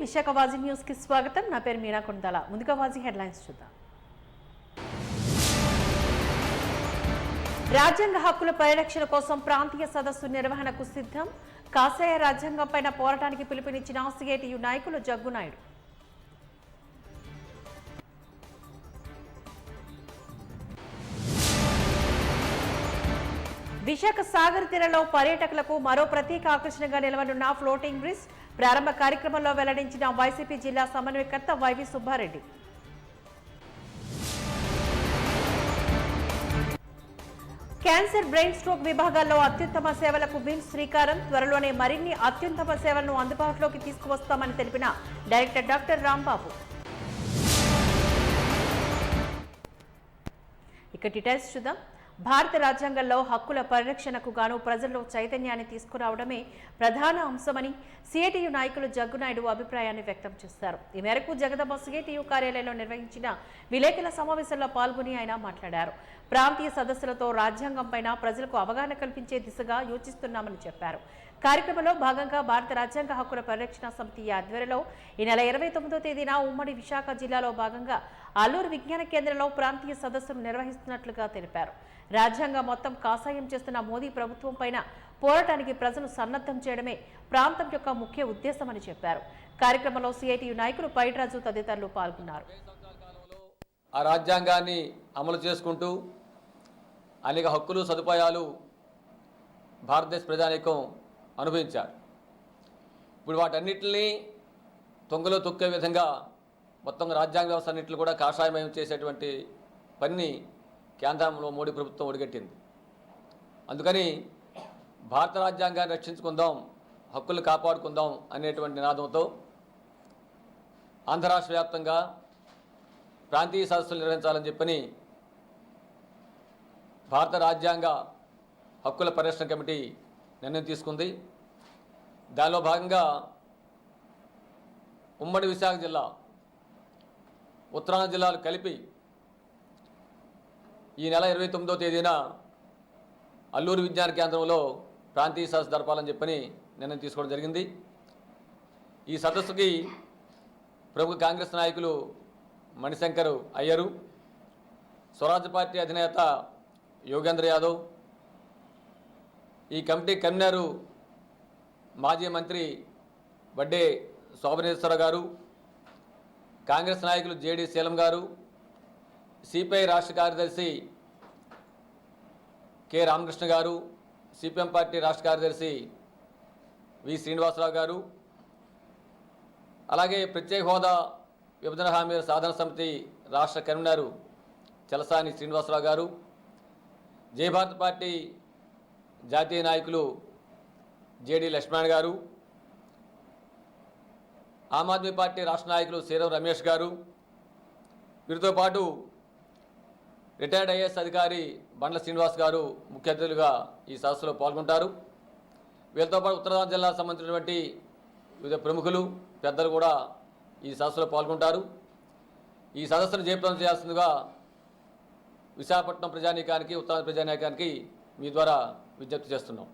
Visakha వాజీ news కి స్వాగతం. నా పేరు మీరా కొండల. ముందుగా వాజీ హెడ్లైన్స్ చూద్దాం. రాజ్యాంగ హక్కుల పరిరక్షణ కోసం ప్రాంతీయ సదస్సు నిర్వహణకు సిద్ధం. కాషాయ రాజ్యాంగంపై పోరాటానికి పిలుపునిచ్చిన సిఐటియు నాయకులు జగ్గునాయుడు. విశాఖ సాగర్ తీరంలో పర్యాటకులకు మరో ప్రత్యేక ఆకర్షణగా నిలవనున్న ఫ్లోటింగ్ బ్రిడ్జ్ ప్రారంభ కార్యక్రమంలో వెల్లడించిన వైసీపీ జిల్లా సమన్వయకర్త YV Subbareddy. Cancer, brain stroke విభాగాల్లో అత్యుత్తమ సేవలకు విమ్స్ శ్రీకారం. త్వరలోనే మరిన్ని అత్యుత్తమ సేవలను అందుబాటులోకి తీసుకువస్తామని తెలిపిన డైరెక్టర్ డాక్టర్ రాంబాబు. ఇక డీటెయిల్స్ చూద్దాం. భారత రాజ్యాంగంలో హక్కుల పరిరక్షణకు గాను ప్రజల్లో చైతన్యాన్ని తీసుకురావడమే ప్రధాన అంశమని సిఐటియు నాయకులు జగ్గునాయుడు అభిప్రాయాన్ని వ్యక్తం చేశారు. ఈ మేరకు జగదమ్మ సిఐటియు కార్యాలయంలో నిర్వహించిన విలేకరుల సమావేశంలో పాల్గొని ఆయన మాట్లాడారు. ప్రాంతీయ సదస్సులతో రాజ్యాంగంపై ప్రజలకు అవగాహన కల్పించే దిశగా యోచిస్తున్నామని చెప్పారు. కార్యక్రమంలో భాగంగా భారత రాజ్యాంగ హక్కుల పరిరక్షణ సమితి ఆధ్వర్యంలో ఈ నెల 29వ తేదీన ఉమ్మడి విశాఖ జిల్లాలో భాగంగా అల్లూరు విజ్ఞాన కేంద్రంలో ప్రాంతీయ సదస్సును నిర్వహిస్తున్నట్లుగా తెలిపారు. రాజ్యాంగం మొత్తం కాషాయం చేస్తున్న మోదీ ప్రభుత్వం పైన పోరాటానికి ప్రజలు సన్నద్ధం చేయడమే ప్రాంతం యొక్క ముఖ్య ఉద్దేశమని చెప్పారు. కార్యక్రమంలో సిఐటియు నాయకులు పైడిరాజు తదితరులు పాల్గొన్నారు. ఆ రాజ్యాంగాన్ని అమలు చేసుకుంటూ అనేక హక్కులు సదుపాయాలు భారతదేశ ప్రజానీకం అనుభవించారు. ఇప్పుడు వాటన్నిటిని తొంగలో తొక్కే విధంగా మొత్తం రాజ్యాంగ వ్యవస్థ అన్నింటిని కూడా కాషాయమయం చేసేటువంటి పనిని కేంద్రంలో మోడీ ప్రభుత్వం ఒడిగట్టింది. అందుకని భారత రాజ్యాంగాన్ని రక్షించుకుందాం, హక్కులు కాపాడుకుందాం అనేటువంటి నినాదంతో ఆంధ్ర రాష్ట్ర వ్యాప్తంగా ప్రాంతీయ సదస్సులు నిర్వహించాలని చెప్పని భారత రాజ్యాంగ హక్కుల పరిరక్షణ కమిటీ నిర్ణయం తీసుకుంది. దానిలో భాగంగా ఉమ్మడి విశాఖ జిల్లా, ఉత్తరాంధ్ర జిల్లాలు కలిపి ఈ నెల 29వ తేదీన అల్లూరు విజ్ఞాన కేంద్రంలో ప్రాంతీయ సదస్సు జరపాలని చెప్పని నిర్ణయం తీసుకోవడం జరిగింది. ఈ సదస్సుకి ప్రముఖ కాంగ్రెస్ నాయకులు మణిశంకర్ అయ్యరు, స్వరాజ్య పార్టీ అధినేత యోగేంద్ర యాదవ్, ఈ కమిటీ కన్వీనరు మాజీ మంత్రి వడ్డే శోభనేశ్వర గారు, కాంగ్రెస్ నాయకులు జేడి శీలం గారు, సిపిఐ రాష్ట్ర కార్యదర్శి కె రామకృష్ణ గారు, సిపిఎం పార్టీ రాష్ట్ర కార్యదర్శి వి శ్రీనివాసరావు గారు, అలాగే ప్రత్యేక హోదా విభజన హామీల సాధన సమితి రాష్ట్ర కన్వీనరు చలసాని శ్రీనివాసరావు గారు, జయభారత్ పార్టీ జాతీయ నాయకులు జేడి లక్ష్మణ్ గారు, ఆమ్ ఆద్మీ పార్టీ రాష్ట్ర నాయకులు సీరం రమేష్ గారు, వీరితో పాటు రిటైర్డ్ ఐఏఎస్ అధికారి బండ్ల శ్రీనివాస్ గారు ముఖ్య అతిథులుగా ఈ సదస్సులో పాల్గొంటారు. వీళ్ళతో పాటు ఉత్తరాంధ్ర జిల్లాకు సంబంధించినటువంటి వివిధ ప్రముఖులు, పెద్దలు కూడా ఈ సదస్సులో పాల్గొంటారు. ఈ సదస్సును జయప్రదం చేయాల్సిందిగా విశాఖపట్నం ప్రజానీకానికి, ఉత్తరాంధ్ర ప్రజానీకానికి మీ ద్వారా విజ్ఞప్తి చేస్తున్నాం.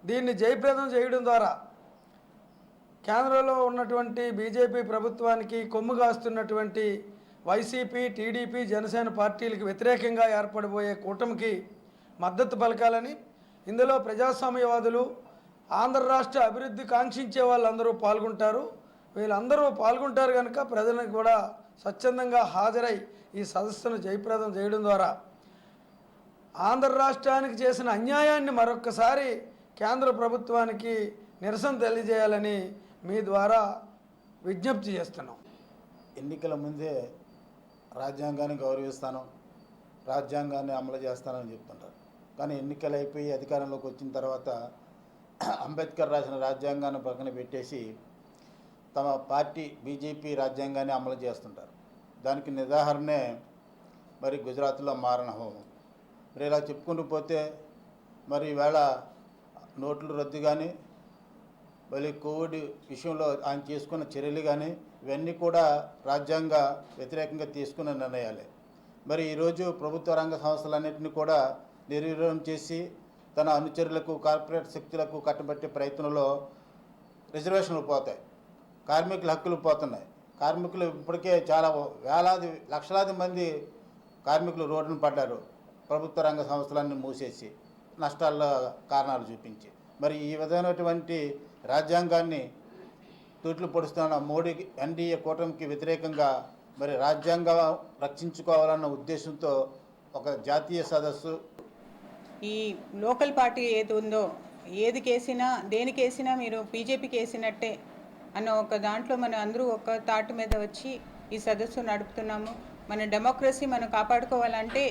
దీన్ని జయప్రదం చేయడం ద్వారా కేంద్రంలో ఉన్నటువంటి బీజేపీ ప్రభుత్వానికి కొమ్ము కాస్తున్నటువంటి వైసీపీ, టీడీపీ, జనసేన పార్టీలకు వ్యతిరేకంగా ఏర్పడబోయే కూటమికి మద్దతు పలకాలని, ఇందులో ప్రజాస్వామ్యవాదులు, ఆంధ్ర రాష్ట్ర అభివృద్ధి కాంక్షించే వాళ్ళందరూ పాల్గొంటారు. వీళ్ళందరూ పాల్గొంటారు కనుక ప్రజలకు కూడా స్వచ్ఛందంగా హాజరై ఈ సదస్సును జయప్రదం చేయడం ద్వారా ఆంధ్ర రాష్ట్రానికి చేసిన అన్యాయాన్ని మరొక్కసారి కేంద్ర ప్రభుత్వానికి నిరసన తెలియజేయాలని మీ ద్వారా విజ్ఞప్తి చేస్తున్నాం. ఎన్నికల ముందే రాజ్యాంగాన్ని గౌరవిస్తాను, రాజ్యాంగాన్ని అమలు చేస్తానని చెప్తుంటారు. కానీ ఎన్నికలు అయిపోయి అధికారంలోకి వచ్చిన తర్వాత అంబేద్కర్ రాసిన రాజ్యాంగాన్ని పక్కన పెట్టేసి తమ పార్టీ బీజేపీ రాజ్యాంగాన్ని అమలు చేస్తుంటారు. దానికి నిదాహరణే మరి గుజరాత్లో మారణ హోమం. మరి ఇలా చెప్పుకుంటూ పోతే మరి ఈవేళ నోట్ల రద్దు కానీ, మళ్ళీ కోవిడ్ విషయంలో ఆయన చేసుకున్న చర్యలు కానీ, ఇవన్నీ కూడా రాజ్యాంగ వ్యతిరేకంగా తీసుకున్న నిర్ణయాలే. మరి ఈరోజు ప్రభుత్వ రంగ సంస్థలన్నింటినీ కూడా నిర్వీర్యం చేసి తన అనుచరులకు, కార్పొరేట్ శక్తులకు కట్టబెట్టే ప్రయత్నంలో రిజర్వేషన్లు పోతాయి. కార్మికుల హక్కులు పోతున్నాయి. కార్మికులు ఇప్పటికే చాలా వేలాది లక్షలాది మంది కార్మికులు రోడ్డున పడ్డారు, ప్రభుత్వ రంగ సంస్థలన్నీ మూసేసి నష్టాల కారణాలు చూపించి. మరి ఈ విధమైనటువంటి రాజ్యాంగాన్ని తూట్లు పొడుస్తున్న మోడీ ఎన్డీఏ కూటమికి వ్యతిరేకంగా మరి రాజ్యాంగం రక్షించుకోవాలన్న ఉద్దేశంతో ఒక జాతీయ సదస్సు. ఈ లోకల్ పార్టీ ఏది ఉందో ఏది కేసినా దేనికేసినా మీరు బీజేపీకి వేసినట్టే అన్న ఒక దాంట్లో మనం అందరూ ఒక తాటు మీద వచ్చి ఈ సదస్సు నడుపుతున్నాము. మన డెమోక్రసీ మనం కాపాడుకోవాలంటే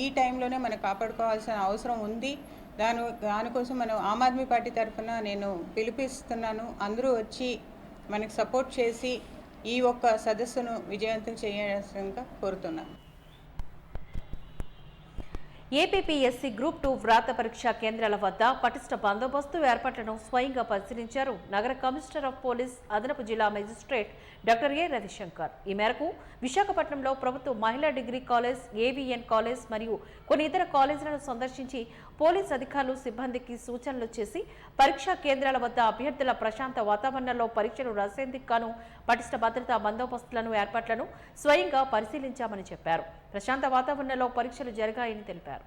ఈ టైంలోనే మనం కాపాడుకోవాల్సిన అవసరం ఉంది. దానికోసం మనం ఆమ్ ఆద్మీ పార్టీ తరఫున నేను పిలుపిస్తున్నాను. అందరూ వచ్చి మనకు సపోర్ట్ చేసి ఈ ఒక్క సదస్సును విజయవంతం చేయాల్సిందిగా కోరుతున్నాను. ఏపీపీఎస్సీ గ్రూప్ 2 వ్రాత పరీక్షా కేంద్రాల వద్ద పటిష్ట బందోబస్తు ఏర్పాట్లను స్వయంగా పరిశీలించారు నగర కమిషనర్ ఆఫ్ పోలీస్ అదనపు జిల్లా మెజిస్ట్రేట్ డాక్టర్ ఏ రవిశంకర్. ఈ మేరకు విశాఖపట్నంలో ప్రభుత్వ మహిళా డిగ్రీ కాలేజ్, ఏవిఎన్ కాలేజ్ మరియు కొన్ని ఇతర కాలేజీలను సందర్శించి పోలీస్ అధికారులు సిబ్బందికి సూచనలు చేసి పరీక్షా కేంద్రాల వద్ద అభ్యర్థుల ప్రశాంత వాతావరణంలో పరీక్షలు రాసేందుకు గాను పటిష్ట భద్రతా బందోబస్తులను ఏర్పాట్లను స్వయంగా పరిశీలించామని చెప్పారు. ప్రశాంత వాతావరణంలో పరీక్షలు జరిగాయని తెలిపారు.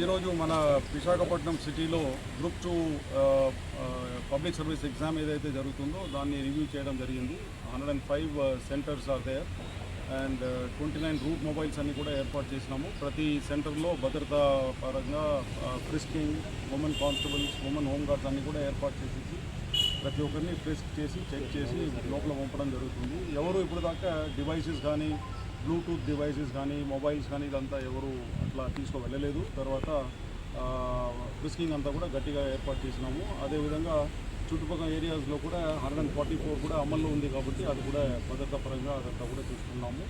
ఈరోజు మన విశాఖపట్నం సిటీలో గ్రూప్ 2 పబ్లిక్ సర్వీస్ ఎగ్జామ్ ఏదైతే జరుగుతుందో దాన్ని రివ్యూ చేయడం జరిగింది. 105 centres are there and 29 route mobiles అన్ని కూడా ఏర్పాటు చేసినాము. ప్రతి సెంటర్లో భద్రతా పరంగా frisking, women constables, women home guards అన్ని కూడా ఏర్పాటు చేసేసి ప్రతి ఒక్కరిని ఫ్రిస్క్ చేసి చెక్ చేసి లోపల పంపడం జరుగుతుంది. ఎవరు ఇప్పుడు దాకా డివైసెస్ కానీ బ్లూటూత్ డివైసెస్ కానీ మొబైల్స్ కానీ ఇదంతా ఎవరు అట్లా తీసుకు వెళ్ళలేదు. తర్వాత ఫ్రిస్కింగ్ అంతా కూడా గట్టిగా ఏర్పాటు చేసినాము. అదేవిధంగా చుట్టుపక్కల ఏరియాస్లో కూడా 144 కూడా అమల్లో ఉంది కాబట్టి అది కూడా భద్రతా పరంగా అదంతా కూడా చూసుకున్నాము.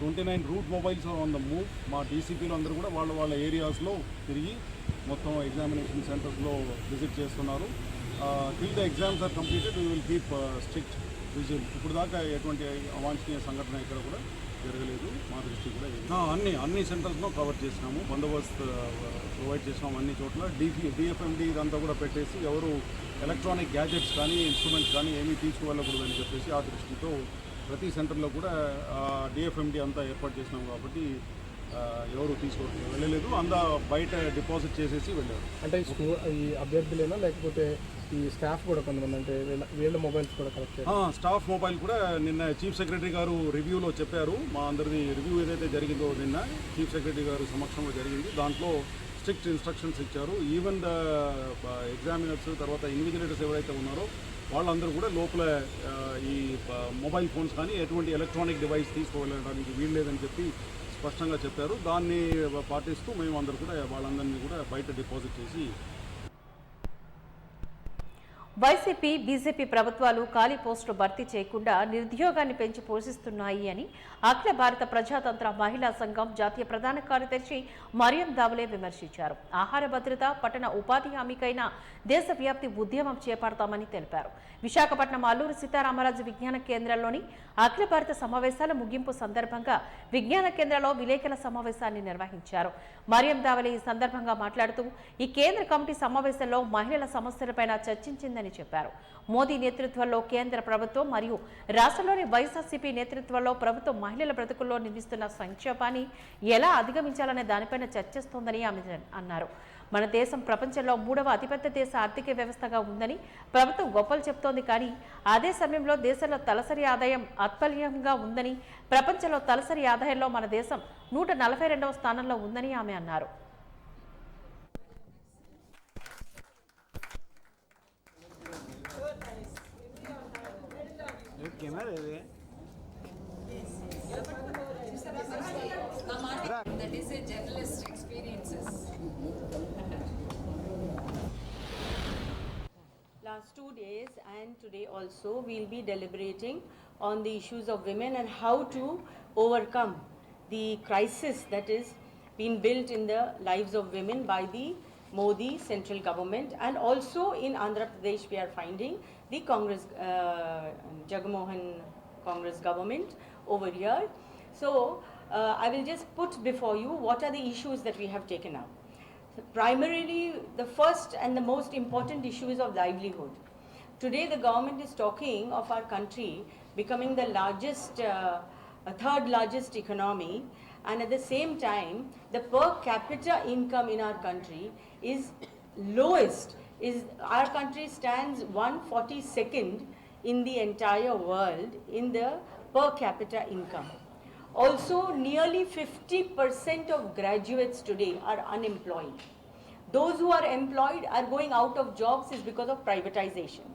29 route mobiles on the move. మా డీసీపీలు అందరూ కూడా వాళ్ళ ఏరియాస్లో తిరిగి మొత్తం ఎగ్జామినేషన్ సెంటర్స్లో విజిట్ చేస్తున్నారు. Till the exams are completed we will keep strict vigil. ఇప్పుడు దాకా ఎటువంటి అవాంఛనీయ సంఘటన ఇక్కడ కూడా జరగలేదు. మా దృష్టి కూడా అన్ని సెంటర్స్లో కవర్ చేసినాము, బందోబస్తు ప్రొవైడ్ చేసినాము అన్ని చోట్ల. డిఎఫ్ఎండి ఇదంతా కూడా పెట్టేసి ఎవరు ఎలక్ట్రానిక్ గ్యాజెట్స్ కానీ ఇన్స్ట్రుమెంట్స్ కానీ ఏమీ తీసుకువెళ్ళకూడదని చెప్పేసి ఆ దృష్టితో ప్రతి సెంటర్లో కూడా డిఎఫ్ఎండి అంతా ఏర్పాటు చేసినాము కాబట్టి ఎవరు వెళ్ళలేదు. బయట డిపాజిట్ చేసేసి వెళ్ళారు. అంటే ఈ అభ్యర్థులేనా లేకపోతే ఈ స్టాఫ్ కూడా కొంతమంది అంటే వీళ్ళ మొబైల్స్ కూడా కలెక్ట్ చేయాలి? స్టాఫ్ మొబైల్ కూడా నిన్న చీఫ్ సెక్రటరీ గారు రివ్యూలో చెప్పారు. మా అందరిది రివ్యూ ఏదైతే జరిగిందో నిన్న చీఫ్ సెక్రటరీ గారు సమక్షంలో జరిగింది. దాంట్లో స్ట్రిక్ట్ ఇన్స్ట్రక్షన్స్ ఇచ్చారు. ఈవెన్ ద ఎగ్జామినర్స్ తర్వాత ఇన్విజిలేటర్స్ ఎవరైతే ఉన్నారో వాళ్ళందరూ కూడా లోపల ఈ మొబైల్ ఫోన్స్ కానీ ఎటువంటి ఎలక్ట్రానిక్ డివైస్ తీసుకువెళ్ళడానికి వీల్లేదని చెప్పి స్పష్టంగా చెప్పారు. దాన్ని పాటిస్తూ మేము అందరూ కూడా వాళ్ళందరినీ కూడా బయట డిపాజిట్ చేసి. వైసీపీ, బీజేపీ ప్రభుత్వాలు ఖాళీ పోస్టులు భర్తీ చేయకుండా నిరుద్యోగాన్ని పెంచి పోషిస్తున్నాయి అని అఖిల భారత ప్రజాతంత్ర మహిళా సంఘం జాతీయ ప్రధాన కార్యదర్శి మరియం దావులే విమర్శించారు. ఆహార భద్రత, పట్టణ ఉపాధి హామీకైనా దేశవ్యాప్తి ఉద్యమం చేపడతామని తెలిపారు. విశాఖపట్నం అల్లూరి సీతారామరాజు విజ్ఞాన కేంద్రంలోని అఖిల భారత సమావేశాల ముగింపు సందర్భంగా విజ్ఞాన కేంద్రంలో విలేకరుల సమావేశాన్ని నిర్వహించారు. మరియం దావులే ఈ సందర్భంగా మాట్లాడుతూ ఈ కేంద్ర కమిటీ సమావేశంలో మహిళల సమస్యలపైన చర్చించిందని చెప్పారు. మోదీ నేతృత్వంలో కేంద్ర ప్రభుత్వం మరియు రాష్ట్రంలోని వైఎస్ఆర్సీపీ నేతృత్వంలో ప్రభుత్వం మహిళల బ్రతుకుల్లో నిర్మిస్తున్న సంక్షోభాన్ని ఎలా అధిగమించాలనే దానిపైన చర్చిస్తోందని ఆమె అన్నారు. మన దేశం ప్రపంచంలో 3వ అతిపెద్ద దేశ ఆర్థిక వ్యవస్థగా ఉందని ప్రభుత్వం గొప్పలు చెప్తోంది. కానీ అదే సమయంలో దేశంలో తలసరి ఆదాయం అత్పల్యంగా ఉందని, ప్రపంచంలో తలసరి ఆదాయంలో మన దేశం 142వ స్థానంలో ఉందని ఆమె అన్నారు. That is a journalist experiences. Last 2 days and today also we'll be deliberating on the issues of women and how to overcome the crisis that is being built in the lives of women by the Modi central government, and also in Andhra Pradesh we are finding the Congress Jagmohan Congress government over here. So I will just put before you what are the issues that we have taken up. primarily the first and the most important issue is of livelihood. Today the government is talking of our country becoming the largest, third largest economy, and at the same time the per capita income in our country is lowest. Our country stands 142nd in the entire world in the per capita income. Also, nearly 50% of graduates today are unemployed. Those who are employed are going out of jobs is because of privatization.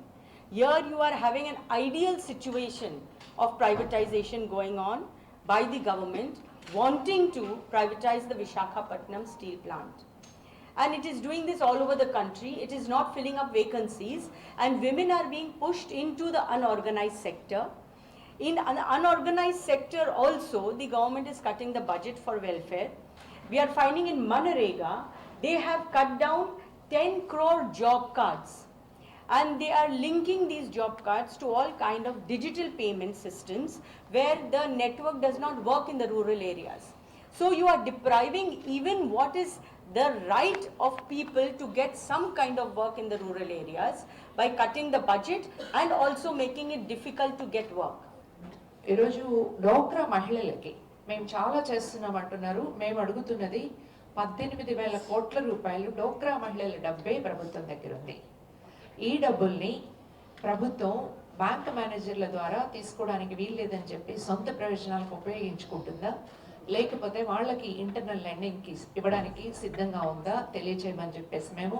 Here you are having an ideal situation of privatization going on by the government wanting to privatize the Visakhapatnam steel plant. And it is doing this all over the country. It is not filling up vacancies, and women are being pushed into the unorganized sector. In an unorganized sector also, the government is cutting the budget for welfare. We are finding in Manarega, they have cut down 10 crore job cards, and they are linking these job cards to all kind of digital payment systems where the network does not work in the rural areas. So you are depriving even what is the right of people to get some kind of work in the rural areas by cutting the budget and also making it difficult to get work. ఈరోజు డోక్రా మహిళలకి మేము చాలా చేస్తున్నాం అంటున్నారు. మేము అడుగుతున్నది 18,000 కోట్ల రూపాయలు డోక్రా మహిళల డబ్బే ప్రభుత్వం దగ్గర ఉంది. ఈ డబ్బుల్ని ప్రభుత్వం బ్యాంక్ మేనేజర్ల ద్వారా తీసుకోవడానికి వీల్లేదని చెప్పి సొంత ప్రయోజనాలకు ఉపయోగించుకుంటుందా, లేకపోతే వాళ్ళకి ఇంటర్నల్ లెండింగ్కి ఇవ్వడానికి సిద్ధంగా ఉందా తెలియచేయమని చెప్పేసి మేము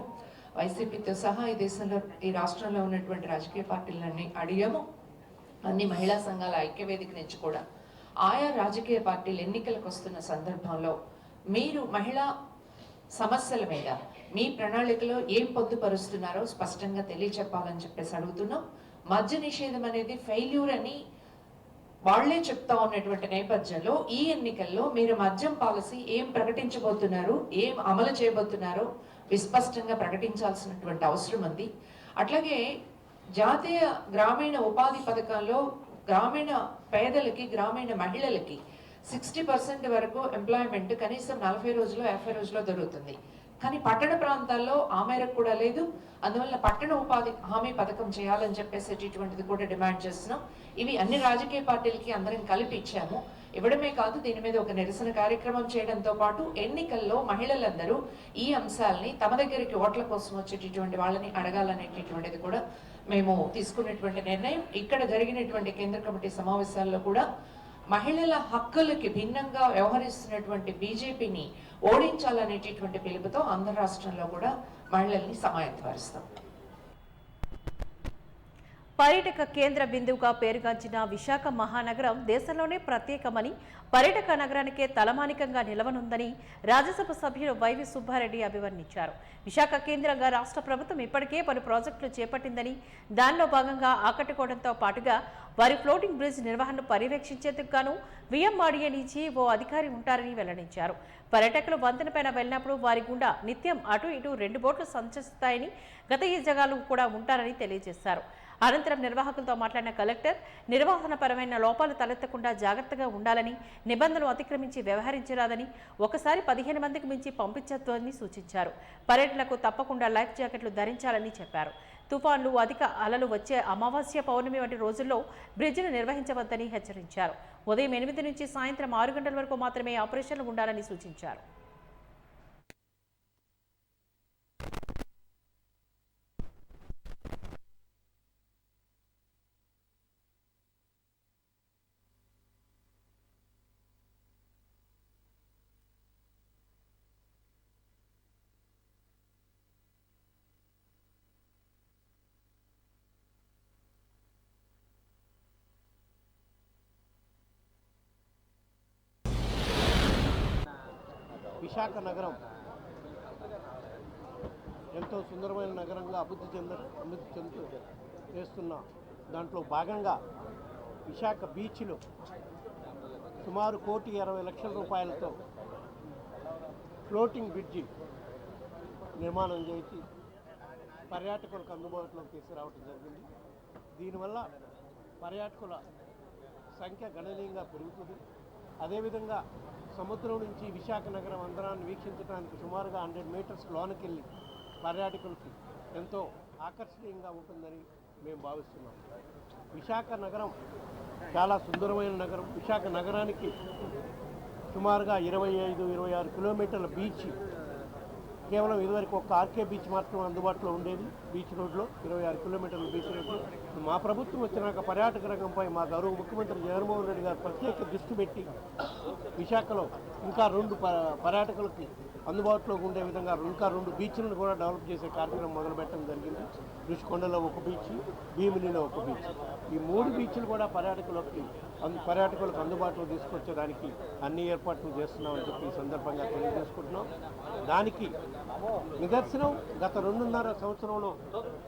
వైసీపీతో సహా ఈ దేశంలో ఈ రాష్ట్రంలో ఉన్నటువంటి రాజకీయ పార్టీలన్నీ అడిగాము. అన్ని మహిళా సంఘాల ఐక్యవేదిక నుంచి కూడా ఆయా రాజకీయ పార్టీలు ఎన్నికలకు వస్తున్న సందర్భంలో మీరు మహిళా సమస్యల మీద మీ ప్రణాళికలో ఏం పొందుపరుస్తున్నారో స్పష్టంగా తెలియచెప్పాలని చెప్పేసి అడుగుతున్నాం. మద్య నిషేధం అనేది ఫెయిల్యూర్ అని వాళ్లే చెప్తా ఉన్నటువంటి నేపథ్యంలో ఈ ఎన్నికల్లో మీరు మద్యం పాలసీ ఏం ప్రకటించబోతున్నారు, ఏం అమలు చేయబోతున్నారో విస్పష్టంగా ప్రకటించాల్సినటువంటి అవసరం ఉంది. అట్లాగే జాతీయ గ్రామీణ ఉపాధి పథకంలో గ్రామీణ పేదలకి, గ్రామీణ మహిళలకి 60% వరకు ఎంప్లాయ్మెంట్ కనీసం 40 రోజులు 50 రోజుల్లో దొరుకుతుంది. కానీ పట్టణ ప్రాంతాల్లో ఆ మేరకు కూడా లేదు. అందువల్ల పట్టణ ఉపాధి హామీ పథకం చేయాలని చెప్పేసేటటువంటిది కూడా డిమాండ్ చేస్తున్నాం. ఇవి అన్ని రాజకీయ పార్టీలకి అందరం కలిపి ఇచ్చాము. ఇవ్వడమే కాదు, దీని మీద ఒక నిరసన కార్యక్రమం చేయడంతో పాటు ఎన్నికల్లో మహిళలందరూ ఈ అంశాలని తమ దగ్గరికి ఓట్ల కోసం వచ్చేటటువంటి వాళ్ళని అడగాలనేటటువంటిది కూడా మేము తీసుకున్నటువంటి నిర్ణయం. ఇక్కడ జరిగినటువంటి కేంద్ర కమిటీ సమావేశాల్లో కూడా మహిళల హక్కులకి భిన్నంగా వ్యవహరిస్తున్నటువంటి బీజేపీని ఓడించాలనేటటువంటి పిలుపుతో ఆంధ్ర రాష్ట్రంలో కూడా మహిళల్ని సమాయత్తపరుస్తాం. పర్యాటక కేంద్ర బిందువుగా పేరుగాంచిన విశాఖ మహానగరం దేశంలోనే ప్రత్యేకమని, పర్యాటక నగరానికే తలమానికంగా నిలవనుందని రాజ్యసభ సభ్యులు వైవి సుబ్బారెడ్డి అభివర్ణించారు. విశాఖ కేంద్రంగా రాష్ట్ర ప్రభుత్వం ఇప్పటికే పలు ప్రాజెక్టులు చేపట్టిందని, దానిలో భాగంగా ఆకట్టుకోవడంతో పాటుగా వారి ఫ్లోటింగ్ బ్రిడ్జ్ నిర్వహణను పర్యవేక్షించేందుకు గాను విఎంఆర్డీఏ నుంచి ఓ అధికారి ఉంటారని వెల్లడించారు. పర్యాటకులు వంతెనపైన వెళ్లినప్పుడు వారి గుండా నిత్యం అటు ఇటు 2 బోట్లు సంచరిస్తాయని, గత ఈ జగాలు కూడా ఉంటారని తెలియజేశారు. అనంతరం నిర్వాహకులతో మాట్లాడిన కలెక్టర్ నిర్వహణపరమైన లోపాలు తలెత్తకుండా జాగ్రత్తగా ఉండాలని, నిబంధనలు అతిక్రమించి వ్యవహరించరాదని, ఒకసారి 15 మందికి మించి పంపించొద్దని సూచించారు. పర్యటనలకు తప్పకుండా లైఫ్ జాకెట్లు ధరించాలని చెప్పారు. తుఫాన్లు, అధిక అలలు వచ్చే అమావాస్య, పౌర్ణమి వంటి రోజుల్లో బ్రిడ్జిను నిర్వహించవద్దని హెచ్చరించారు. ఉదయం 8 నుంచి సాయంత్రం 6 గంటల వరకు మాత్రమే ఆపరేషన్లు ఉండాలని సూచించారు. విశాఖ నగరం ఎంతో సుందరమైన నగరంగా అభివృద్ధి చెందుతూ చేస్తున్న దాంట్లో భాగంగా విశాఖ బీచ్లో సుమారు 1,60,00,000 రూపాయలతో ఫ్లోటింగ్ బ్రిడ్జి నిర్మాణం చేసి పర్యాటకులకు అందుబాటులోకి తీసుకురావడం జరిగింది. దీనివల్ల పర్యాటకుల సంఖ్య గణనీయంగా పెరుగుతుంది. అదేవిధంగా సముద్రం నుంచి విశాఖ నగరం అందరాన్ని వీక్షించడానికి సుమారుగా 100 మీటర్స్ లోనికి వెళ్ళి పర్యాటకులకి ఎంతో ఆకర్షణీయంగా ఉంటుందని మేము భావిస్తున్నాం. విశాఖ నగరం చాలా సుందరమైన నగరం. విశాఖ నగరానికి సుమారుగా 25-26 కిలోమీటర్ల బీచ్, కేవలం ఇదివరకు ఒక ఆర్కే బీచ్ మాత్రం అందుబాటులో ఉండేది. బీచ్ రోడ్లో 26 కిలోమీటర్ల బీచ్ రోడ్లో మా ప్రభుత్వం వచ్చినాక పర్యాటక రంగంపై మా గౌరవ ముఖ్యమంత్రి జగన్మోహన్ రెడ్డి గారు ప్రత్యేక దృష్టి పెట్టి విశాఖలో ఇంకా 2 పర్యాటకులకి అందుబాటులో ఉండే విధంగా ఇంకా 2 బీచ్లను కూడా డెవలప్ చేసే కార్యక్రమం మొదలుపెట్టడం జరిగింది. ఋషికొండలో ఒక బీచ్, భీమిలిలో ఒక బీచ్. ఈ 3 బీచ్లు కూడా పర్యాటకులకు అందుబాటులో తీసుకొచ్చేదానికి అన్ని ఏర్పాట్లు చేస్తున్నామని చెప్పి ఈ సందర్భంగా తెలియజేసుకుంటున్నాం. దానికి నిదర్శనం గత 2.5 సంవత్సరంలో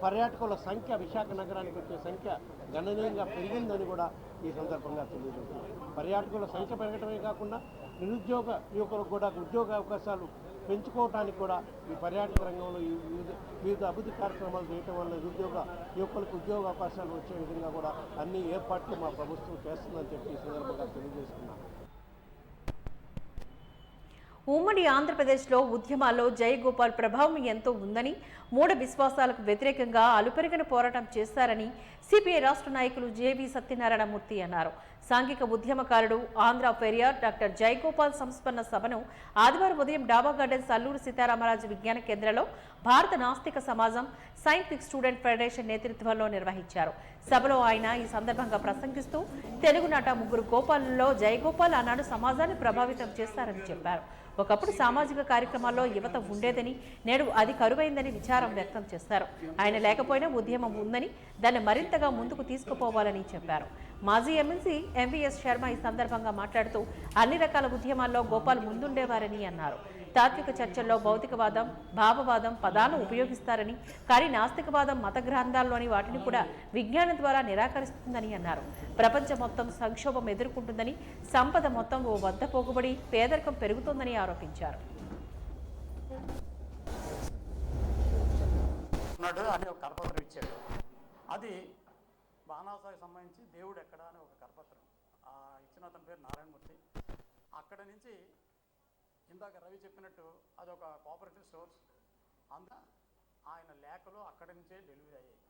పర్యాటకుల సంఖ్య, విశాఖ నగరానికి వచ్చే సంఖ్య గణనీయంగా పెరిగిందని కూడా ఈ సందర్భంగా తెలియజేస్తున్నాం. పర్యాటకుల సంఖ్య పెరగడమే కాకుండా నిరుద్యోగ యువకులకు కూడా ఉద్యోగ అవకాశాలు పెంచుకోవడానికి కూడా ఈ పర్యాటక రంగంలో వివిధ అభివృద్ధి కార్యక్రమాలు చేయటం వల్ల నిరుద్యోగ యువకులకు ఉద్యోగ అవకాశాలు వచ్చే విధంగా కూడా అన్ని ఏర్పాట్లు మా ప్రభుత్వం చేస్తుందని చెప్పి ఈ సందర్భంగా తెలియజేస్తున్నాం. ఉమ్మడి ఆంధ్రప్రదేశ్లో ఉద్యమాల్లో జయగోపాల్ ప్రభావం ఎంతో ఉందని, మూఢ విశ్వాసాలకు వ్యతిరేకంగా అలుపెరగని పోరాటం చేశారని సిపిఐ రాష్ట్ర నాయకులు జేవి సత్యనారాయణమూర్తి అన్నారు. సాంఘిక ఉద్యమకారుడు, ఆంధ్ర ఫెరియర్ డాక్టర్ జయగోపాల్ సంస్మరణ సభను ఆదివారం ఉదయం డాబా గార్డెన్స్ అల్లూరు సీతారామరాజు విజ్ఞాన కేంద్రంలో భారత నాస్తిక సమాజం, సైంటిఫిక్ స్టూడెంట్ ఫెడరేషన్ నేతృత్వంలో నిర్వహించారు. సభలో ఆయన ఈ సందర్భంగా ప్రసంగిస్తూ తెలుగునాట 3 గోపాలలో జయగోపాల్ ఆనాడు సమాజాన్ని ప్రభావితం చేశారని చెప్పారు. ఒకప్పుడు సామాజిక కార్యక్రమాల్లో యువత ఉండేదని, నేడు అది కరువైందని విచారం వ్యక్తం చేశారు. ఆయన లేకపోయినా ఉద్యమం ఉందని, దాన్ని మరింతగా ముందుకు తీసుకుపోవాలని చెప్పారు. మాజీ ఎమ్మెల్సీ ఎంవీఎస్ శర్మ ఈ సందర్భంగా మాట్లాడుతూ అన్ని రకాల ఉద్యమాల్లో గోపాల్ ముందుండేవారని అన్నారు. తాత్విక చర్చల్లో భౌతికవాదం, భావవాదం పదాలను ఉపయోగిస్తారని, కానీ నాస్తికవాదం మత గ్రంథాల్లోని వాటిని కూడా విజ్ఞానం ద్వారా నిరాకరిస్తుందని అన్నారు. ప్రపంచం మొత్తం సంక్షోభం ఎదుర్కొంటుందని, సంపద మొత్తం ఓ వద్ద పోగుబడి పేదరికం పెరుగుతుందని ఆరోపించారు. అని ఒక కరపత్రం ఇచ్చాడు. అది బాణాసాకి సంబంధించి దేవుడు ఎక్కడ అని ఒక కరపత్రం ఇచ్చిన అతని పేరు నారాయణమూర్తి. అక్కడ నుంచి ఇందాక రవి చెప్పినట్టు అదొక కోఆపరేటివ్ సోర్స్. అంతా ఆయన లేఖలు అక్కడి నుంచే డెలివరీ అయ్యాయి.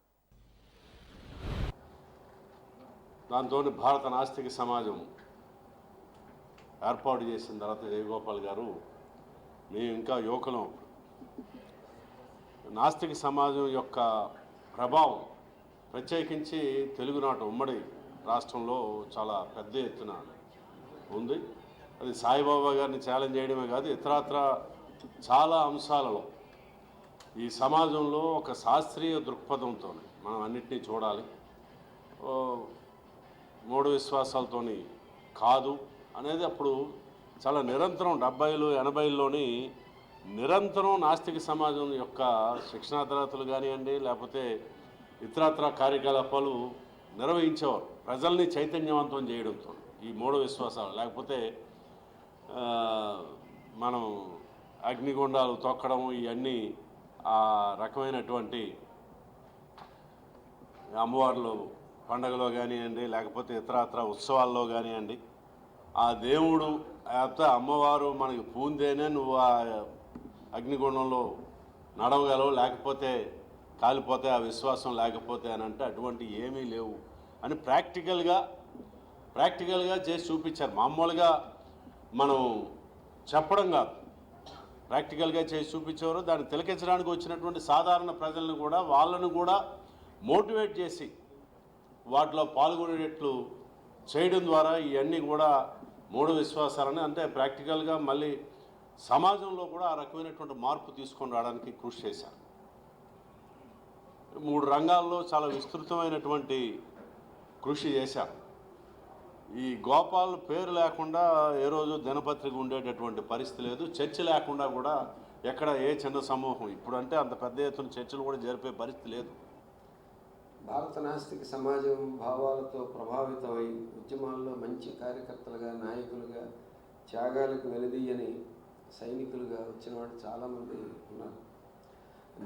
దాంతో భారత నాస్తిక సమాజం ఏర్పాటు చేసిన తర్వాత జయగోపాల్ గారు, మేము ఇంకా యువకులం, నాస్తిక సమాజం యొక్క ప్రభావం ప్రత్యేకించి తెలుగునాట ఉమ్మడి రాష్ట్రంలో చాలా పెద్ద ఎత్తున ఉంది. అది సాయిబాబా గారిని ఛాలెంజ్ చేయడమే కాదు, ఇతరత్ర చాలా అంశాలలో ఈ సమాజంలో ఒక శాస్త్రీయ దృక్పథంతో మనం అన్నిటినీ చూడాలి. మూఢ విశ్వాసాలతో కాదు అనేది అప్పుడు చాలా నిరంతరం 70లు 80ల్లోని నిరంతరం నాస్తిక సమాజం యొక్క శిక్షణా తరగతులు కానివ్వండి, లేకపోతే ఇతరత్ర కార్యకలాపాలు నిర్వహించేవారు ప్రజల్ని చైతన్యవంతం చేయడంతో. ఈ మూఢ విశ్వాసాలు లేకపోతే మనం అగ్నిగుండాలు తొక్కడం, ఇవన్నీ ఆ రకమైనటువంటి అమ్మవార్లు పండగలో కానివ్వండి, లేకపోతే ఇతరత్ర ఉత్సవాల్లో కానివ్వండి, ఆ దేవుడు లేకపోతే అమ్మవారు మనకి పూందేనే నువ్వు ఆ అగ్నిగుండంలో నడవగలవు, లేకపోతే కాలిపోతే ఆ విశ్వాసం లేకపోతే అని అంటే అటువంటి ఏమీ లేవు అని ప్రాక్టికల్గా చేసి చూపించారు. మామూలుగా మనం చెప్పడం కాదు, ప్రాక్టికల్గా చేసి చూపించేవారు. దాన్ని తిలకించడానికి వచ్చినటువంటి సాధారణ ప్రజలను కూడా, వాళ్ళను కూడా మోటివేట్ చేసి వాటిలో పాల్గొనేటట్లు చేయడం ద్వారా ఇవన్నీ కూడా మూఢ విశ్వాసాలని అంటే ప్రాక్టికల్గా మళ్ళీ సమాజంలో కూడా ఆ రకమైనటువంటి మార్పు తీసుకొని రావడానికి కృషి చేశారు. 3 రంగాల్లో చాలా విస్తృతమైనటువంటి కృషి చేశారు. ఈ గోపాల్ పేరు లేకుండా ఏ రోజు దినపత్రిక ఉండేటటువంటి పరిస్థితి లేదు. చర్చ లేకుండా కూడా ఎక్కడ ఏ చిన్న సమూహం, ఇప్పుడు అంటే అంత పెద్ద ఎత్తున చర్చలు కూడా జరిపే పరిస్థితి లేదు. భారత నాస్తిక సమాజం భావాలతో ప్రభావితమై ఉద్యమాల్లో మంచి కార్యకర్తలుగా, నాయకులుగా, త్యాగాలకు వెనుదీయని సైనికులుగా వచ్చిన వాళ్ళు చాలామంది ఉన్నారు.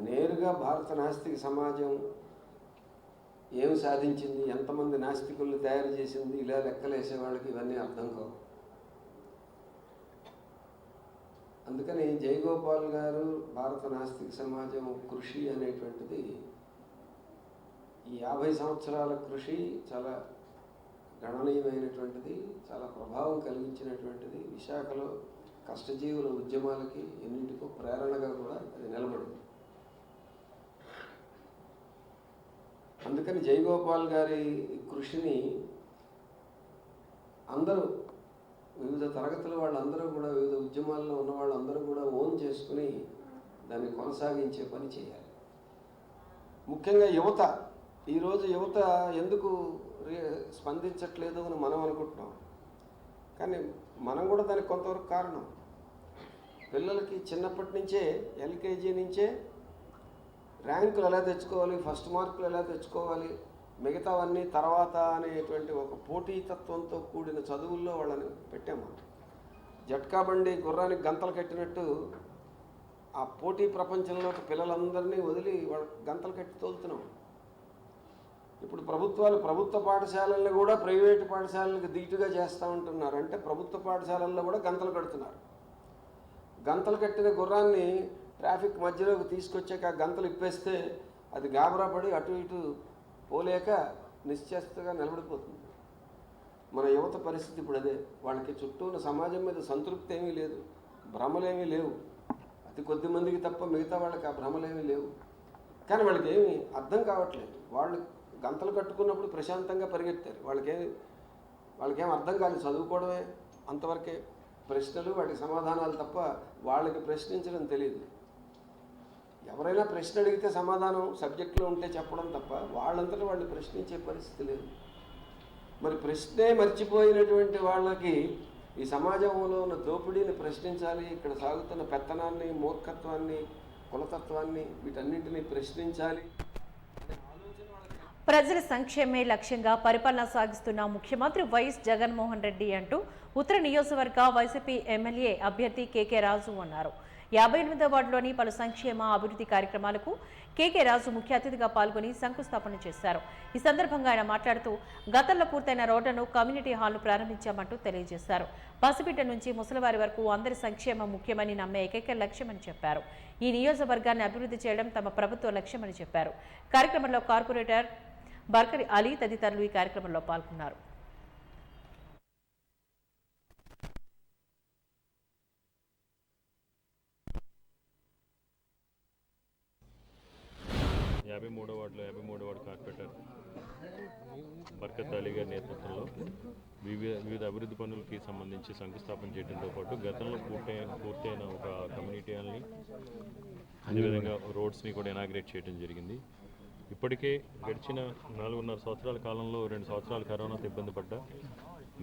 నేరుగా భారత నాస్తిక సమాజం ఏమి సాధించింది, ఎంతమంది నాస్తికులను తయారు చేసింది, ఇలా లెక్కలేసే వాళ్ళకి ఇవన్నీ అర్థం కావు. అందుకని జయగోపాల్ గారు భారత నాస్తిక సమాజం కృషి అనేటువంటిది ఈ 50 సంవత్సరాల కృషి చాలా గణనీయమైనటువంటిది, చాలా ప్రభావం కలిగించినటువంటిది. విశాఖలో కష్టజీవుల ఉద్యమాలకి ఎన్నింటికో ప్రేరణగా కూడా అది నిలబడింది. అందుకని జయగోపాల్ గారి కృషిని అందరూ, వివిధ తరగతుల వాళ్ళందరూ కూడా, వివిధ ఉద్యమాల్లో ఉన్న వాళ్ళందరూ కూడా ఓన్ చేసుకుని దాన్ని కొనసాగించే పని చేయాలి. ముఖ్యంగా యువత, ఈరోజు యువత ఎందుకు స్పందించట్లేదు అని మనం అనుకుంటున్నాం, కానీ మనం కూడా దానికి కొంతవరకు కారణం. పిల్లలకి చిన్నప్పటి నుంచే, ఎల్కేజీ నుంచే ర్యాంకులు ఎలా తెచ్చుకోవాలి, ఫస్ట్ మార్కులు ఎలా తెచ్చుకోవాలి, మిగతావన్నీ తర్వాత అనేటువంటి ఒక పోటీతత్వంతో కూడిన చదువుల్లో వాళ్ళని పెట్టాము. జట్కా బండి గుర్రానికి గంతలు కట్టినట్టు ఆ పోటీ ప్రపంచంలోకి పిల్లలందరినీ వదిలి వాళ్ళ గంతలు కట్టి తోలుతున్నాం. ఇప్పుడు ప్రభుత్వ పాఠశాలలను కూడా ప్రైవేటు పాఠశాలలకు ధీటుగా చేస్తూ ఉంటున్నారు. అంటే ప్రభుత్వ పాఠశాలల్లో కూడా గంతలు కడుతున్నారు. గంతలు కట్టిన గుర్రాన్ని ట్రాఫిక్ మధ్యలోకి తీసుకొచ్చాక ఆ గంతలు ఇప్పేస్తే అది గాబరా పడి అటు ఇటు పోలేక నిశ్చేష్టగా నిలబడిపోతుంది. మన యువత పరిస్థితి ఇప్పుడు అదే. వాళ్ళకి చుట్టూ ఉన్న సమాజం మీద సంతృప్తి ఏమీ లేదు, భ్రమలేమీ లేవు. అతి కొద్ది మందికి తప్ప మిగతా వాళ్ళకి ఆ భ్రమలేమీ లేవు. కానీ వాళ్ళకి ఏమీ అర్థం కావట్లేదు. వాళ్ళు గంతలు కట్టుకున్నప్పుడు ప్రశాంతంగా పరిగెత్తారు. వాళ్ళకేం అర్థం కాదు, చదువుకోవడమే అంతవరకే. ప్రశ్నలు వాటి సమాధానాలు తప్ప వాళ్ళకి ప్రశ్నించడం తెలియదు. ఎవరైనా ప్రశ్న అడిగితే సమాధానం సబ్జెక్టులో ఉంటే చెప్పడం తప్ప వాళ్ళంతటా వాళ్ళు ప్రశ్నించే పరిస్థితి లేదు. మరి ప్రశ్నే మర్చిపోయినటువంటి వాళ్ళకి ఈ సమాజంలో ఉన్న దోపిడీని ప్రశ్నించాలి, ఇక్కడ సాగుతున్న పెత్తనాన్ని, మూర్ఖత్వాన్ని, కులతత్వాన్ని, వీటన్నింటినీ ప్రశ్నించాలి. ప్రజల సంక్షేమే లక్ష్యంగా పరిపాలన సాగిస్తున్న ముఖ్యమంత్రి వైఎస్ జగన్మోహన్ రెడ్డి అంటూ ఉత్తర నియోజకవర్గ వైసీపీ ఎమ్మెల్యే అభ్యర్థి కేకే రాజు అన్నారు. 58వ వార్డులోని పలు సంక్షేమ అభివృద్ధి కార్యక్రమాలకు కేకే రాజు ముఖ్య అతిథిగా పాల్గొని శంకుస్థాపన చేశారు. ఈ సందర్భంగా ఆయన మాట్లాడుతూ గతంలో పూర్తయిన రోడ్లను కమ్యూనిటీ హాల్ను ప్రారంభించామంటూ తెలియజేశారు. పసిబిడ్డ నుంచి ముసలివారి వరకు అందరి సంక్షేమం ముఖ్యమని నమ్మే ఏకైక లక్ష్యమని చెప్పారు. ఈ నియోజకవర్గాన్ని అభివృద్ధి చేయడం తమ ప్రభుత్వ లక్ష్యమని చెప్పారు. కార్యక్రమంలో కార్పొరేటర్ బర్కరి అలీ తదితరులు ఈ కార్యక్రమంలో పాల్గొన్నారు. మూడో వార్డు కార్పొరేటర్ బర్కత్ అలీ గారి నేతృత్వంలో వివిధ అభివృద్ధి పనులకి సంబంధించి శంకుస్థాపన చేయడంతో పాటు గతంలో పూర్తయిన ఒక కమ్యూనిటీ హాల్ని, అదేవిధంగా రోడ్స్ని కూడా ఇనాగ్రేట్ చేయడం జరిగింది. ఇప్పటికే గడిచిన 4.5 సంవత్సరాల కాలంలో 2 సంవత్సరాలు కరోనాతో ఇబ్బంది పడ్డ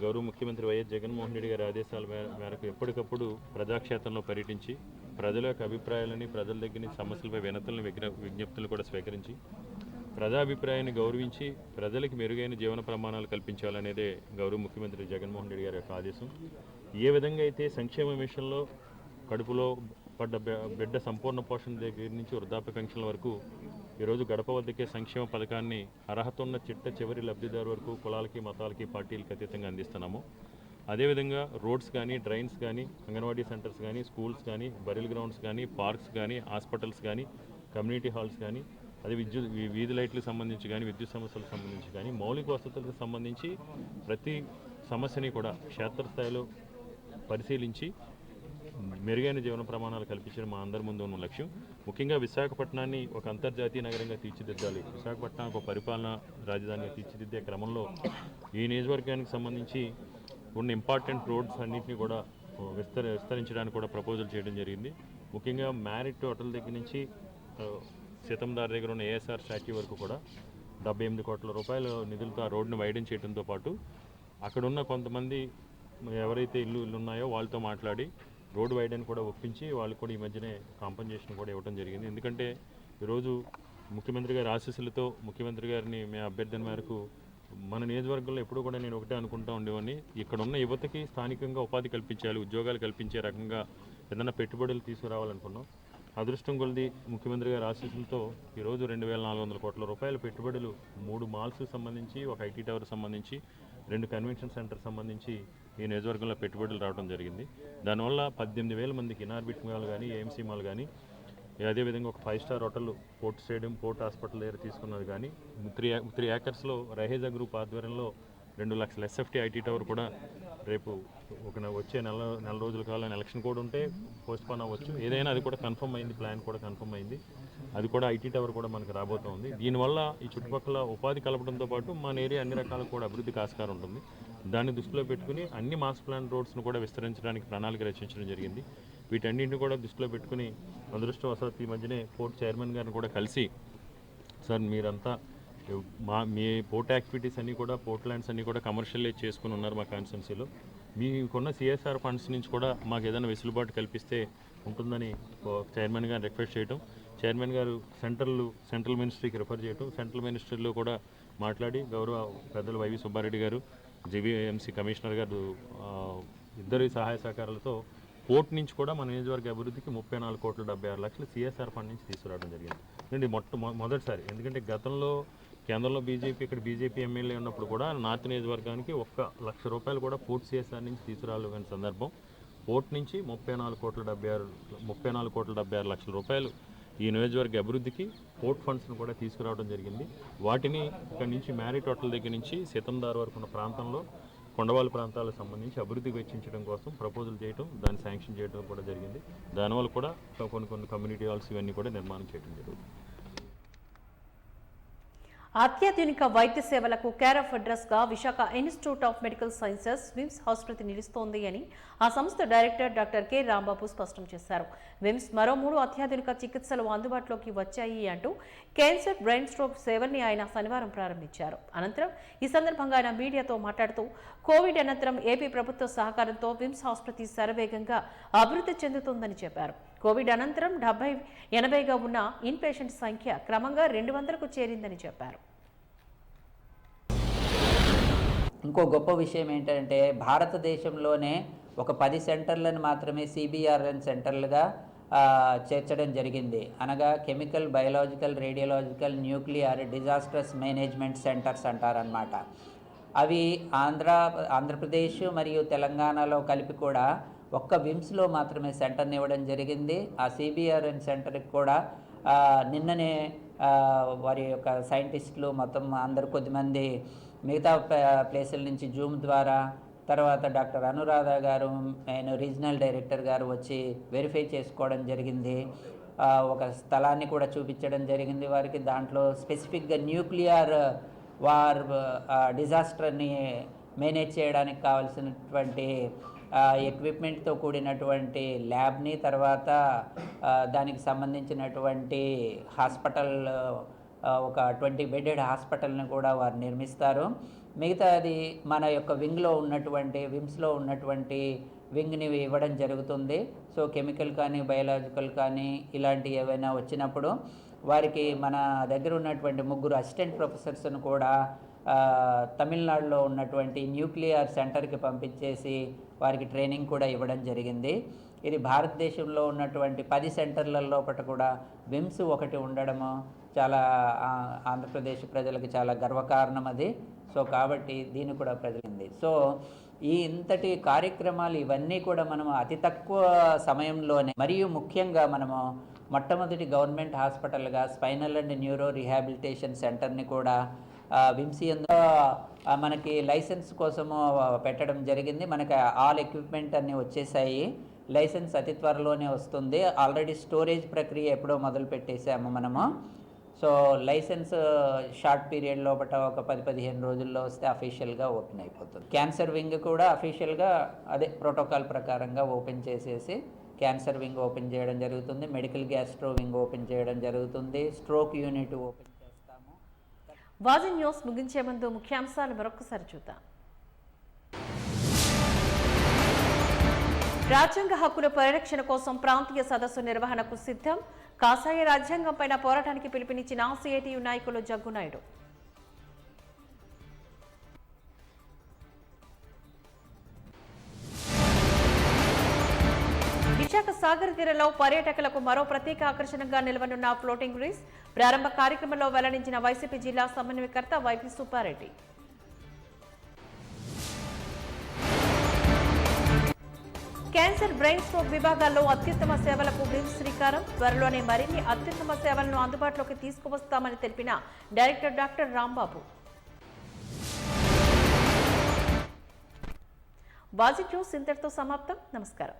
గౌరవ ముఖ్యమంత్రి వైఎస్ జగన్మోహన్ రెడ్డి గారి ఆదేశాల మేరకు ఎప్పటికప్పుడు ప్రజాక్షేత్రంలో పర్యటించి ప్రజల యొక్క అభిప్రాయాలని, ప్రజల దగ్గర నుంచి సమస్యలపై వినతులను, విజ్ఞప్తులను కూడా స్వీకరించి ప్రజాభిప్రాయాన్ని గౌరవించి ప్రజలకు మెరుగైన జీవన ప్రమాణాలు కల్పించాలనేదే గౌరవ ముఖ్యమంత్రి జగన్మోహన్ రెడ్డి గారి యొక్క ఆదేశం. ఏ విధంగా అయితే సంక్షేమ మిషన్లో కడుపులో పడ్డ బిడ్డ సంపూర్ణ పోషణ దగ్గర నుంచి వృద్ధాప్య పెన్షన్ల వరకు ఈరోజు గడప వద్దకే సంక్షేమ పథకాన్ని అర్హత ఉన్న చివరి లబ్ధిదారు వరకు కులాలకి, మతాలకి, పార్టీలకు అతీతంగా అందిస్తున్నాము. అదేవిధంగా రోడ్స్ కానీ, డ్రైన్స్ కానీ, అంగన్వాడీ సెంటర్స్ కానీ, స్కూల్స్ కానీ, బరిల్ గ్రౌండ్స్ కానీ, పార్క్స్ కానీ, హాస్పిటల్స్ కానీ, కమ్యూనిటీ హాల్స్ కానీ, అదే వీధి లైట్లకు సంబంధించి కానీ, విద్యుత్ సమస్యలకు సంబంధించి కానీ, మౌలిక వసతులకు సంబంధించి ప్రతి సమస్యని కూడా క్షేత్రస్థాయిలో పరిశీలించి మెరుగైన జీవన ప్రమాణాలు కల్పించడం మా అందరి ముందు ఉన్న లక్ష్యం. ముఖ్యంగా విశాఖపట్నాన్ని ఒక అంతర్జాతీయ నగరంగా తీర్చిదిద్దాలి, విశాఖపట్నానికి ఒక పరిపాలనా రాజధానిగా తీర్చిదిద్దే క్రమంలో ఈ నియోజకవర్గానికి సంబంధించి ఉన్న ఇంపార్టెంట్ రోడ్స్ అన్నింటినీ కూడా విస్తరించడానికి కూడా ప్రపోజల్ చేయడం జరిగింది. ముఖ్యంగా మ్యారిట్ హోటల్ దగ్గర నుంచి సీతందార్ దగ్గర ఉన్న ఏఎస్ఆర్ స్టాట్యూ వరకు కూడా 78 కోట్ల రూపాయల నిధులతో ఆ రోడ్డును వైడెన్ చేయడంతో పాటు అక్కడున్న కొంతమంది ఎవరైతే ఇల్లు ఉన్నాయో వాళ్ళతో మాట్లాడి రోడ్ వైడెన్ కూడా ఒప్పించి వాళ్ళకి కూడా ఈ మధ్యనే కాంపన్సేషన్ కూడా ఇవ్వడం జరిగింది. ఎందుకంటే ఈరోజు ముఖ్యమంత్రి గారి ఆశీస్సులతో ముఖ్యమంత్రి గారిని మేము అభ్యర్థన మేరకు మన నియోజకవర్గంలో ఎప్పుడు కూడా నేను ఒకటే అనుకుంటూ ఉండేవాడిని, ఇక్కడ ఉన్న యువతకి స్థానికంగా ఉపాధి కల్పించాలి, ఉద్యోగాలు కల్పించే రకంగా ఏదైనా పెట్టుబడులు తీసుకురావాలనుకున్నాం. అదృష్టం కొలది ముఖ్యమంత్రి గారి ఆశీస్సులతో ఈరోజు 2,400 కోట్ల రూపాయల పెట్టుబడులు 3 మాల్స్కి సంబంధించి, ఒక ఐటీ టవర్ సంబంధించి, 2 కన్వెన్షన్ సెంటర్ సంబంధించి ఈ నియోజకవర్గంలో పెట్టుబడులు రావడం జరిగింది. దానివల్ల 18,000 మందికి ఇనార్బిట్ మాల్ కానీ ఏఎంసీ మాల్ కానీ అదేవిధంగా ఒక 5 star hotel, port stadium, port hospital దగ్గర తీసుకున్నది కానీ 3 ఏకర్స్లో రహేజా గ్రూప్ ఆధ్వర్యంలో 2 లక్షల ఎస్ఎఫ్టీ ఐటీ టవర్ కూడా రేపు వచ్చే నెల రోజుల కాలం ఎలక్షన్ కూడా ఉంటే పోస్ట్పోన్ అవ్వచ్చు. ఏదైనా అది కూడా కన్ఫర్మ్ అయింది, ప్లాన్ కూడా కన్ఫర్మ్ అయింది. అది కూడా ఐటీ టవర్ కూడా మనకు రాబోతోంది. దీనివల్ల ఈ చుట్టుపక్కల ఉపాధి కలపడంతో పాటు మన ఏరియా అన్ని రకాల కూడా అభివృద్ధికి ఆస్కారం ఉంటుంది. దాన్ని దృష్టిలో పెట్టుకుని అన్ని మాస్ ప్లాన్ రోడ్స్ను కూడా విస్తరించడానికి ప్రణాళిక రచించడం జరిగింది. వీటన్నింటిని కూడా దృష్టిలో పెట్టుకుని అదృష్టవశాత్తు ఈ మధ్యనే పోర్ట్ చైర్మన్ గారిని కూడా కలిసి, సార్ మీరంతా మీ పోర్ట్ యాక్టివిటీస్ అన్నీ కూడా, పోర్ట్ ల్యాండ్స్ అన్నీ కూడా కమర్షియలైజ్ చేసుకుని ఉన్నారు మా కాన్స్టిట్యున్సీలో. మీకున్న సిఎస్ఆర్ ఫండ్స్ నుంచి కూడా మాకు ఏదైనా వెసులుబాటు కల్పిస్తే ఉంటుందని చైర్మన్ గారు రిక్వెస్ట్ చేయడం, చైర్మన్ గారు సెంట్రల్ మినిస్ట్రీకి రిఫర్ చేయడం, సెంట్రల్ మినిస్ట్రీలో కూడా మాట్లాడి గౌరవ పెద్దలు వైవి సుబ్బారెడ్డి గారు, జీవీఎంసీ కమిషనర్ గారు ఇద్దరి సహాయ సహకారాలతో పోర్ట్ నుంచి కూడా మన నియోజకవర్గ అభివృద్ధికి 34,76,00,000 సిఎస్ఆర్ ఫండ్ నుంచి తీసుకురావడం జరిగింది. ఎందుకంటే మొదటిసారి, ఎందుకంటే గతంలో కేంద్రంలో ఇక్కడ బీజేపీ ఎమ్మెల్యే ఉన్నప్పుడు కూడా నార్త్ నియోజకవర్గానికి 1,00,000 రూపాయలు కూడా పోర్ట్ సిఎస్ఆర్ నుంచి తీసుకురాలని సందర్భం పోర్ట్ నుంచి 34,76,00,000 రూపాయలు ఈ నియోజకవర్గ అభివృద్ధికి పోర్ట్ ఫండ్స్ను కూడా తీసుకురావడం జరిగింది. వాటిని ఇక్కడ నుంచి మ్యారిట్ హోటల్ దగ్గర నుంచి సీతందార్ వరకు ఉన్న ప్రాంతంలో కొండవాళ్ళ ప్రాంతాలకు సంబంధించి అభివృద్ధికి వెచ్చించడం కోసం ప్రపోజల్ చేయడం, దాన్ని శాంక్షన్ చేయడం కూడా జరిగింది. దానివల్ల కూడా కొన్ని కమ్యూనిటీ హాల్స్ ఇవన్నీ కూడా నిర్మాణం చేయడం జరుగుతుంది. అత్యాధునిక వైద్య సేవలకు కేర్ ఆఫ్ అడ్రస్ గా Visakha institute of medical sciences VIMS ఆసుపత్రి నిలుస్తోంది అని ఆ సంస్థ డైరెక్టర్ డాక్టర్ కె రాంబాబు స్పష్టం చేశారు. విమ్స్ మరో 3 అత్యాధునిక చికిత్సలు అందుబాటులోకి వచ్చాయి అంటూ క్యాన్సర్, బ్రెయిన్ స్ట్రోక్ సేవల్ని ఆయన శనివారం ప్రారంభించారు. అనంతరం ఈ సందర్భంగా ఆయన మీడియాతో మాట్లాడుతూ కోవిడ్ అనంతరం ఏపీ ప్రభుత్వ సహకారంతో విమ్స్ ఆసుపత్రి శరవేగంగా అభివృద్ధి చెందుతోందని చెప్పారు. కోవిడ్ అనంతరం 70-80గా ఉన్న ఇన్ పేషెంట్ సంఖ్య క్రమంగా 200కు చేరిందని చెప్పారు. ఇంకో గొప్ప విషయం ఏంటంటే భారతదేశంలోనే ఒక 10 సెంటర్లను మాత్రమే సిబిఆర్ఎన్ సెంటర్లుగా చేర్చడం జరిగింది. అనగా chemical, biological, radiological, nuclear disasters management centres అంటారనమాట. అవి ఆంధ్రప్రదేశ్ మరియు తెలంగాణలో కలిపి కూడా ఒక్క విమ్స్లో మాత్రమే సెంటర్ని ఇవ్వడం జరిగింది. ఆ సిబిఆర్ఎన్ సెంటర్కి కూడా నిన్ననే వారి యొక్క సైంటిస్టులు మొత్తం అందరు కొద్దిమంది మిగతా ప్లేసుల నుంచి జూమ్ ద్వారా, తర్వాత డాక్టర్ అనురాధ గారు, ఆయన రీజనల్ డైరెక్టర్ గారు వచ్చి వెరిఫై చేసుకోవడం జరిగింది. ఒక స్థలాన్ని కూడా చూపించడం జరిగింది వారికి. దాంట్లో స్పెసిఫిక్గా న్యూక్లియర్ వార్ డిజాస్టర్ని మేనేజ్ చేయడానికి కావాల్సినటువంటి ఎక్విప్మెంట్తో కూడినటువంటి ల్యాబ్ని, తర్వాత దానికి సంబంధించినటువంటి హాస్పిటల్, ఒక 20 బెడెడ్ హాస్పిటల్ని కూడా వారు నిర్మిస్తారు. మిగతాది మన యొక్క వింగ్లో ఉన్నటువంటి విమ్స్లో ఉన్నటువంటి వింగ్ని ఇవ్వడం జరుగుతుంది. సో కెమికల్ కానీ, బయోలాజికల్ కానీ ఇలాంటి ఏవైనా వచ్చినప్పుడు వారికి మన దగ్గర ఉన్నటువంటి 3 అసిస్టెంట్ ప్రొఫెసర్స్ను కూడా తమిళనాడులో ఉన్నటువంటి న్యూక్లియర్ సెంటర్కి పంపించేసి వారికి ట్రైనింగ్ కూడా ఇవ్వడం జరిగింది. ఇది భారతదేశంలో ఉన్నటువంటి 10 సెంటర్ల లోపల కూడా విమ్స్ ఒకటి ఉండడము చాలా ఆంధ్రప్రదేశ్ ప్రజలకు చాలా గర్వకారణం అది. సో కాబట్టి దీన్ని కూడా ప్రజలింది. సో ఈ ఇంతటి కార్యక్రమాలు ఇవన్నీ కూడా మనము అతి తక్కువ సమయంలోనే, మరియు ముఖ్యంగా మనము మొట్టమొదటి గవర్నమెంట్ హాస్పిటల్గా స్పైనల్ అండ్ న్యూరో రీహాబిలిటేషన్ సెంటర్ని కూడా విమ్సీ మనకి లైసెన్స్ కోసము పెట్టడం జరిగింది. మనకి ఆల్ ఎక్విప్మెంట్ అన్నీ వచ్చేసాయి. లైసెన్స్ అతి త్వరలోనే వస్తుంది. ఆల్రెడీ స్టోరేజ్ ప్రక్రియ ఎప్పుడో మొదలు పెట్టేసాము మనము. సో లైసెన్స్ షార్ట్ పీరియడ్ లోపల ఒక 10-15 రోజుల్లో వస్తే అఫీషియల్గా ఓపెన్ అయిపోతుంది. క్యాన్సర్ వింగ్ కూడా అఫీషియల్గా అదే ప్రోటోకాల్ ప్రకారంగా ఓపెన్ చేసేసి క్యాన్సర్ వింగ్ ఓపెన్ చేయడం జరుగుతుంది. మెడికల్ గ్యాస్ట్రో వింగ్ ఓపెన్ చేయడం జరుగుతుంది. స్ట్రోక్ యూనిట్ ఓపెన్ చేస్తాము. వాజీ న్యూస్ ముగించే ముందు ముఖ్యాంశాలు మరొకసారి చూద్దాం. రాజ్యాంగ హక్కుల పరిరక్షణ కోసం ప్రాంతీయ సదస్సు నిర్వహణకు సిద్ధం. కాషాయ రాజ్యాంగంపై పోరాటానికి పిలుపునిచ్చిన సిఐటియు నాయకులు జగ్గునాయుడు. విశాఖ సాగర్ తీరంలో పర్యాటకులకు మరో ప్రత్యేక ఆకర్షణగా నిలవనున్న ఫ్లోటింగ్ బ్రిడ్జ్ ప్రారంభ కార్యక్రమంలో వెల్లడించిన వైసీపీ జిల్లా సమన్వయకర్త YV Subbareddy. Cancer, brain stroke విభాగాల్లో అత్యుత్తమ సేవలకు బ్రిమ్స్ శ్రీకారం. త్వరలోనే మరిన్ని అత్యుత్తమ సేవలను అందుబాటులోకి తీసుకువస్తామని తెలిపిన డైరెక్టర్ డాక్టర్ రాంబాబు. బాజిక్ న్యూస్ ఇంతటితో సమాప్తం. నమస్కారం.